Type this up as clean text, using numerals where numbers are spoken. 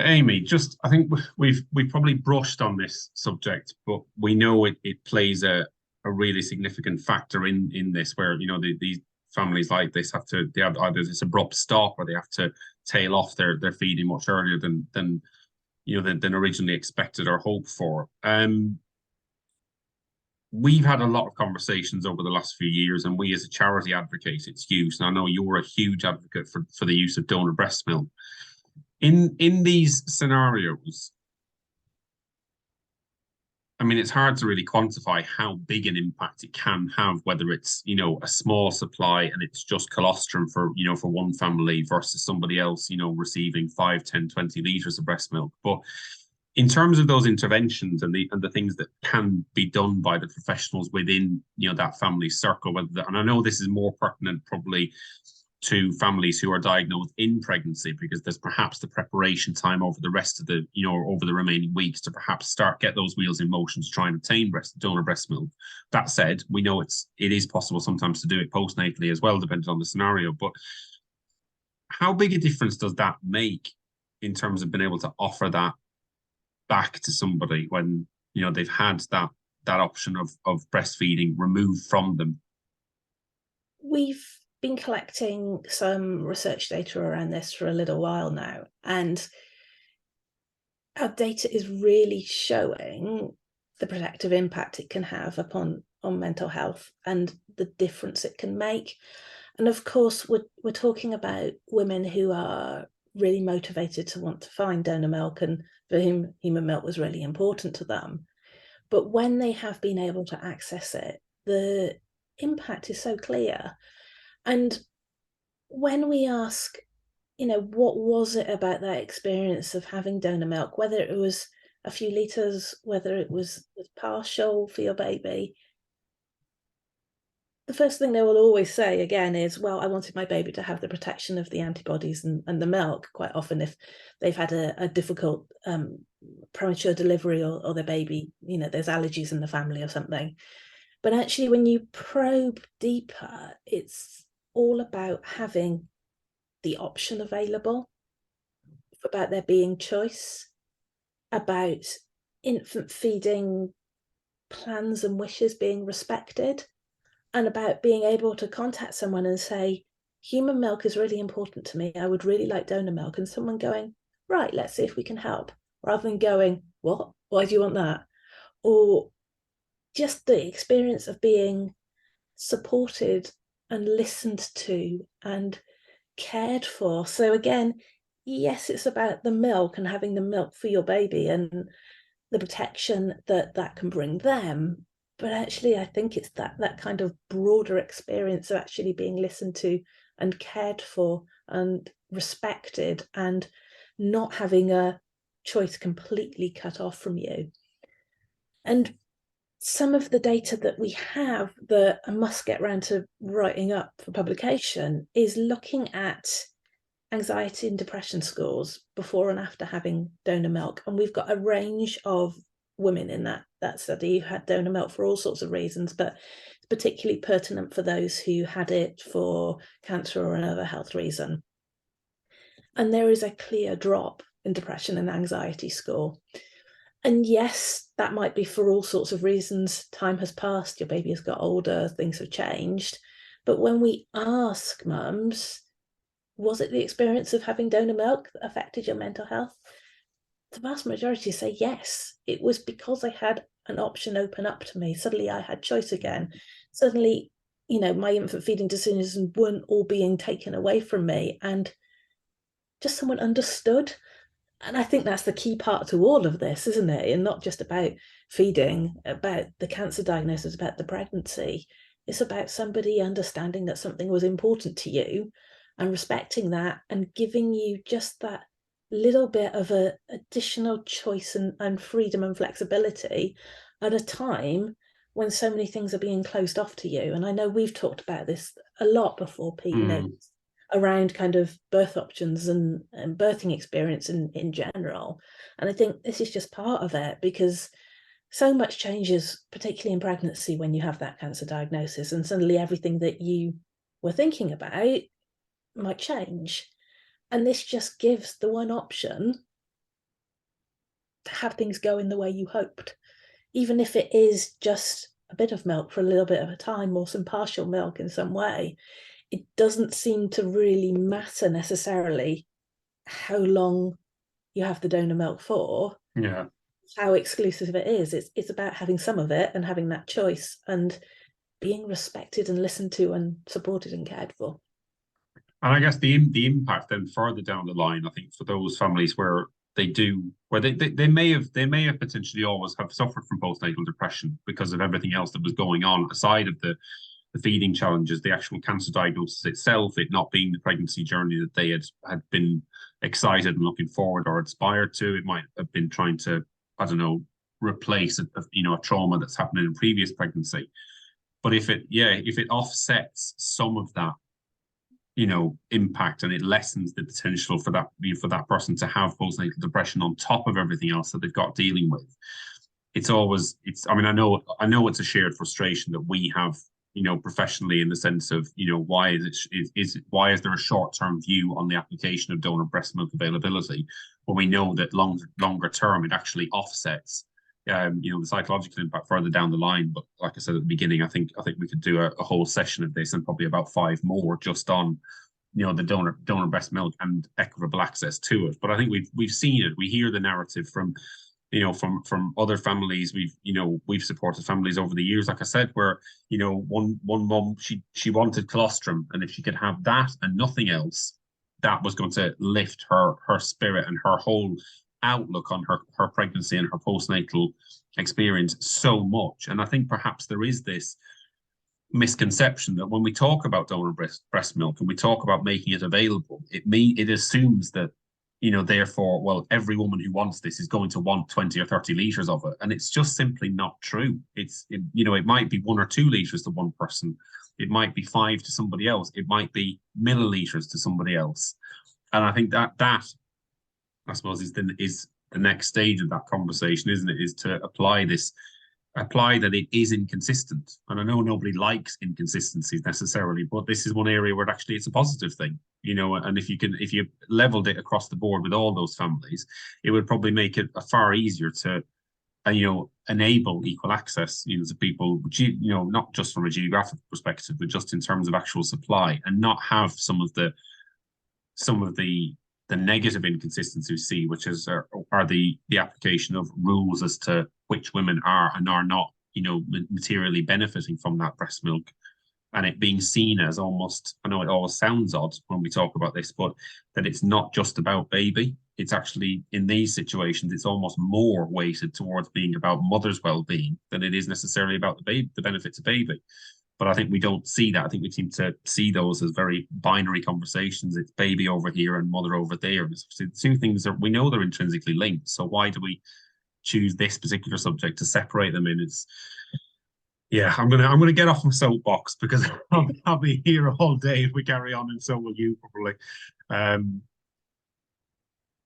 Amy, just I think we've probably brushed on this subject, but we know it plays a really significant factor in this, where these families like this they have either this abrupt stop or they have to tail off their feeding much earlier than originally expected or hoped for. We've had a lot of conversations over the last few years, and we as a charity advocate its use. And I know you're a huge advocate for the use of donor breast milk. In these scenarios, I mean, it's hard to really quantify how big an impact it can have, whether it's, a small supply and it's just colostrum for one family versus somebody else, receiving 5, 10, 20 liters of breast milk. But in terms of those interventions and the things that can be done by the professionals within, that family circle, and I know this is more pertinent probably to families who are diagnosed in pregnancy, because there's perhaps the preparation time over the rest of over the remaining weeks to perhaps get those wheels in motion to try and obtain donor breast milk. That said, we know it is possible sometimes to do it postnatally as well, depending on the scenario. But how big a difference does that make in terms of being able to offer that back to somebody when they've had that option of breastfeeding removed from them? We've been collecting some research data around this for a little while now, and our data is really showing the protective impact it can have on mental health and the difference it can make. And of course, we're talking about women who are really motivated to want to find donor milk and for whom human milk was really important to them. But when they have been able to access it, the impact is so clear. And when we ask, what was it about that experience of having donor milk, whether it was a few litres, whether it was partial for your baby, the first thing they will always say again is, well, I wanted my baby to have the protection of the antibodies and the milk. Quite often if they've had a difficult premature delivery or their baby, there's allergies in the family or something. But actually, when you probe deeper, it's all about having the option available, about there being choice, about infant feeding plans and wishes being respected, and about being able to contact someone and say, human milk is really important to me. I would really like donor milk. And someone going, right, let's see if we can help, rather than going, what? Why do you want that? Or just the experience of being supported and listened to and cared for. So again, yes, it's about the milk and having the milk for your baby and the protection that can bring them. But actually, I think it's that kind of broader experience of actually being listened to and cared for and respected and not having a choice completely cut off from you. And some of the data that we have that I must get around to writing up for publication is looking at anxiety and depression scores before and after having donor milk. And we've got a range of women in that study who had donor milk for all sorts of reasons, but it's particularly pertinent for those who had it for cancer or another health reason. And there is a clear drop in depression and anxiety score. And yes, that might be for all sorts of reasons. Time has passed, your baby has got older, things have changed. But when we ask mums, was it the experience of having donor milk that affected your mental health? The vast majority say yes. It was because I had an option open up to me. Suddenly I had choice again. Suddenly, my infant feeding decisions weren't all being taken away from me, and just someone understood. And I think that's the key part to all of this, isn't it? And not just about feeding, about the cancer diagnosis, about the pregnancy. It's about somebody understanding that something was important to you and respecting that and giving you just that little bit of a additional choice and freedom and flexibility at a time when so many things are being closed off to you. And I know we've talked about this a lot before, Pete, around kind of birth options and birthing experience in general. And I think this is just part of it, because so much changes, particularly in pregnancy, when you have that cancer diagnosis, and suddenly everything that you were thinking about might change. And this just gives the one option have things go in the way you hoped, even if it is just a bit of milk for a little bit of a time or some partial milk in some way. It doesn't seem to really matter necessarily how long you have the donor milk for, Yeah. how exclusive it is. It's about having some of it and having that choice and being respected and listened to and supported and cared for. And I guess the impact then further down the line, I think for those families where they may have potentially always have suffered from postnatal depression because of everything else that was going on aside of the feeding challenges, the actual cancer diagnosis itself, it not being the pregnancy journey that they had been excited and looking forward or inspired to. It might have been trying to, I don't know, replace a trauma that's happened in a previous pregnancy. But if it offsets some of that, impact, and it lessens the potential for that person to have postnatal depression on top of everything else that they've got dealing with. I mean, I know it's a shared frustration that we have, professionally, in the sense of, why why is there a short-term view on the application of donor breast milk availability when we know that longer term it actually offsets the psychological impact further down the line. But like I said at the beginning, I think we could do a whole session of this and probably about 5 more just on the donor breast milk and equitable access to it. But I think we've seen it. We hear the narrative from from other families. We've supported families over the years, like I said, where one mum, she wanted colostrum, and if she could have that and nothing else, that was going to lift her spirit and her whole outlook on her pregnancy and her postnatal experience so much. And I think perhaps there is this misconception that when we talk about donor breast milk and we talk about making it available, it assumes that therefore, well, every woman who wants this is going to want 20 or 30 liters of it, and it's just simply not true. It might be 1 or 2 liters to one person, it might be 5 to somebody else, it might be milliliters to somebody else. And I think that I suppose is the next stage of that conversation, isn't it? Is to apply that it is inconsistent. And I know nobody likes inconsistencies necessarily, but this is one area where actually it's a positive thing, and if you leveled it across the board with all those families, it would probably make it far easier to enable equal access, to people, not just from a geographic perspective, but just in terms of actual supply, and not have some of the negative inconsistencies we see, which are the application of rules as to which women are and are not, materially benefiting from that breast milk, and it being seen as almost, I know it always sounds odd when we talk about this, but that it's not just about baby. It's actually, in these situations, it's almost more weighted towards being about mother's well-being than it is necessarily about the benefits of baby. But I think we don't see that. I think we seem to see those as very binary conversations. It's baby over here and mother over there. And the two things we know they're intrinsically linked. So why do we choose this particular subject to separate them in? I'm gonna get off my soapbox because I'll be here all day if we carry on, and so will you probably.